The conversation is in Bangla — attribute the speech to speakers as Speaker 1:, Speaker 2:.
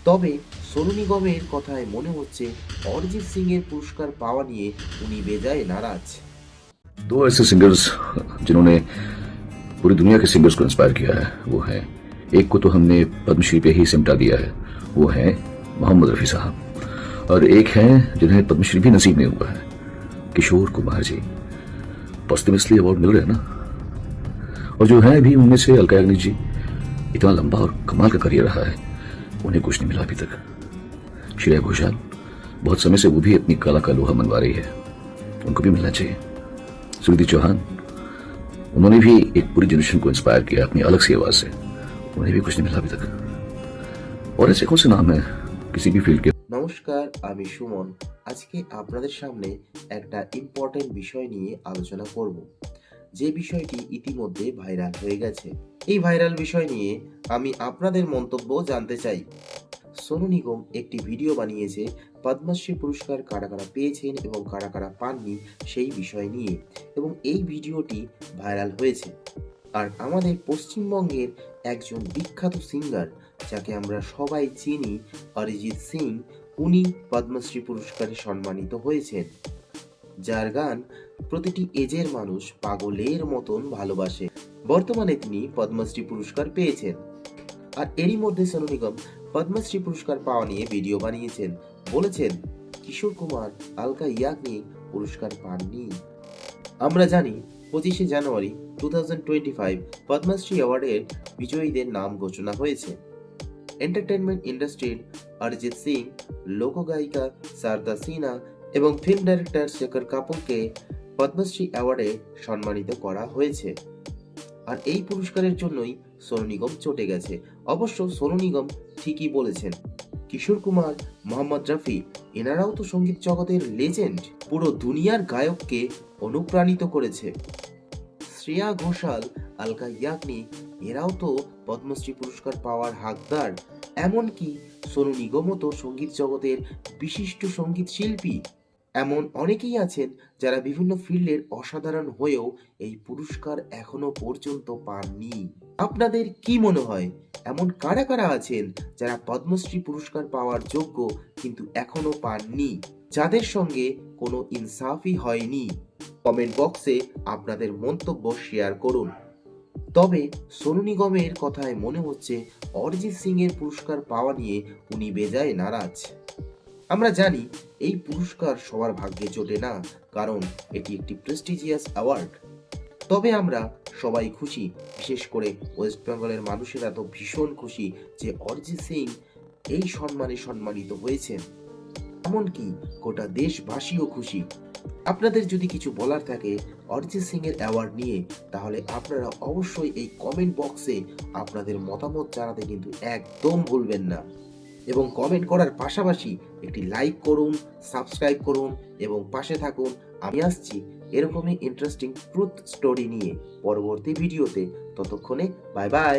Speaker 1: তবে সোনু নিগমের কথায় মনে হচ্ছে অরিজিৎ সিং এর পুরস্কার পাওয়া নিয়ে উনি বেজায় নারাজ।
Speaker 2: दो ऐसे सिंगर्स जिन्होंने पूरी दुनिया के सिंगर्स को इंस्पायर किया है वो हैं, एक को तो हमने पद्मश्री पे ही सिमटा दिया है, वो हैं मोहम्मद रफ़ी साहब, और एक हैं जिन्हें पद्मश्री भी नसीब नहीं हुआ है, किशोर कुमार जी। पोस्टमसली अवार्ड मिल रहे हैं ना। और जो हैं अभी उनमें से अलका याग्निक जी, इतना लंबा और कमाल का करियर रहा है, उन्हें कुछ नहीं मिला अभी तक। श्रेया घोषाल, बहुत समय से वो भी अपनी कला का लोहा मनवा रही है, उनको भी मिलना चाहिए। सुनिधि चौहान, उन्होंने भी एक पूरी जनरेशन को इंस्पायर किया अपनी अलग सी आवाज से, उन्हें भी कुछ नहीं मिला अभी तक। और ऐसे कौन से नाम है किसी भी फील्ड के।
Speaker 1: নমস্কার, আমি সুমন। আজকে আপনাদের সামনে একটা ইম্পর্টেন্ট বিষয় নিয়ে আলোচনা করব, যে বিষয়টি ইতিমধ্যে ভাইরাল হয়ে গেছে। এই ভাইরাল বিষয় নিয়ে আমি আপনাদের মন্তব্য জানতে চাই। সোনু নিগম একটি ভিডিও বানিয়েছে পদ্মশ্রী পুরস্কার কারা কারা পেয়েছেন এবং কারা কারা পাননি সেই বিষয় নিয়ে, এবং এই ভিডিওটি ভাইরাল হয়েছে। আর আমাদের পশ্চিমবঙ্গের একজন বিখ্যাত সিঙ্গার, যাকে আমরা সবাই চিনি, অরিজিৎ সিং, উনি পদ্মশ্রী পুরস্কারে সম্মানিত হয়েছেন, যার গান প্রতিটি এজের মানুষ পাগলের মতন ভালোবাসে। বর্তমানে তিনি পদ্মশ্রী পুরস্কার পেয়েছেন। আর এরই মধ্যে সোনু নিগম পদ্মশ্রী পুরস্কার পাওয়া নিয়ে ভিডিও বানিয়েছেন, বলেছেন কিশোর কুমার, আলকা ইয়াগনিক পুরস্কার পাননি। আমরা জানি 25শে জানুয়ারি 2025 পদ্মশ্রী অ্যাওয়ার্ডের বিজয়ীদের নাম ঘোষণা হয়েছে। এন্টারটেনমেন্ট ইন্ডাস্ট্রির অরিজিৎ সিং, লোকগায়িকা শারদা সিনহা এবং ফিল্ম ডাইরেক্টর শেখর কাপুরকে পদ্মশ্রী অ্যাওয়ার্ডে সম্মানিত করা হয়েছে। আর এই পুরস্কারের জন্যই সোনু নিগম চটে গেছে। অবশ্য সোনু নিগম ঠিকই বলেছেন, কিশোর কুমার, মোহাম্মদ রফি, এনারাও তো সঙ্গীত জগতের লেজেন্ড, পুরো দুনিয়ার গায়ককে অনুপ্রাণিত করেছে। শ্রেয়া ঘোষাল, আলকা ইয়াগনিক, এরাও তো পদ্মশ্রী পুরস্কার পাওয়ার হকদার। এমনকি সোনু নিগমও তো সঙ্গীত জগতের বিশিষ্ট সঙ্গীত শিল্পী। এমন অনেকেই আছেন যারা বিভিন্ন ফিল্ডের অসাধারণ হয়েও এই পুরস্কার এখনো পর্যন্ত পাননি। আপনাদের কি মনে হয়, এমন কারা কারা আছেন যারা পদ্মশ্রী পুরস্কার পাওয়ার যোগ্য কিন্তু এখনো পাননি, যাদের সঙ্গে কোনো ইনসাফই হয়নি? কমেন্ট বক্সে আপনাদের মন্তব্য শেয়ার করুন। তবে সোনু নিগমের কথায় মনে হচ্ছে অরিজিৎ সিং এর পুরস্কার পাওয়া নিয়ে উনি বেজায় নারাজ। আমরা জানি এই পুরস্কার সবার ভাগ্যে জোটে না, কারণ এটি একটি প্রেস্টিজিয়াস অ্যাওয়ার্ড। তবে আমরা সবাই খুশি, বিশেষ করে ওয়েস্ট বেঙ্গলের মানুষেরা তো ভীষণ খুশি যে অরিজিৎ সিং এই সম্মানে সম্মানিত হয়েছেন। এমনকি গোটা দেশবাসীও খুশি। আপনাদের যদি কিছু বলার থাকে অরিজিৎ সিং এর অ্যাওয়ার্ড নিয়ে, তাহলে আপনারা অবশ্যই এই কমেন্ট বক্সে আপনাদের মতামত জানাতে কিন্তু একদম ভুলবেন না। এবং কমেন্ট করার পাশাপাশি একটি লাইক করুন, সাবস্ক্রাইব করুন এবং পাশে থাকুন। আমি আসছি এরকমই ইন্টারেস্টিং ট্রুথ স্টোরি নিয়ে পরবর্তী ভিডিওতে। ততক্ষণে বাই বাই।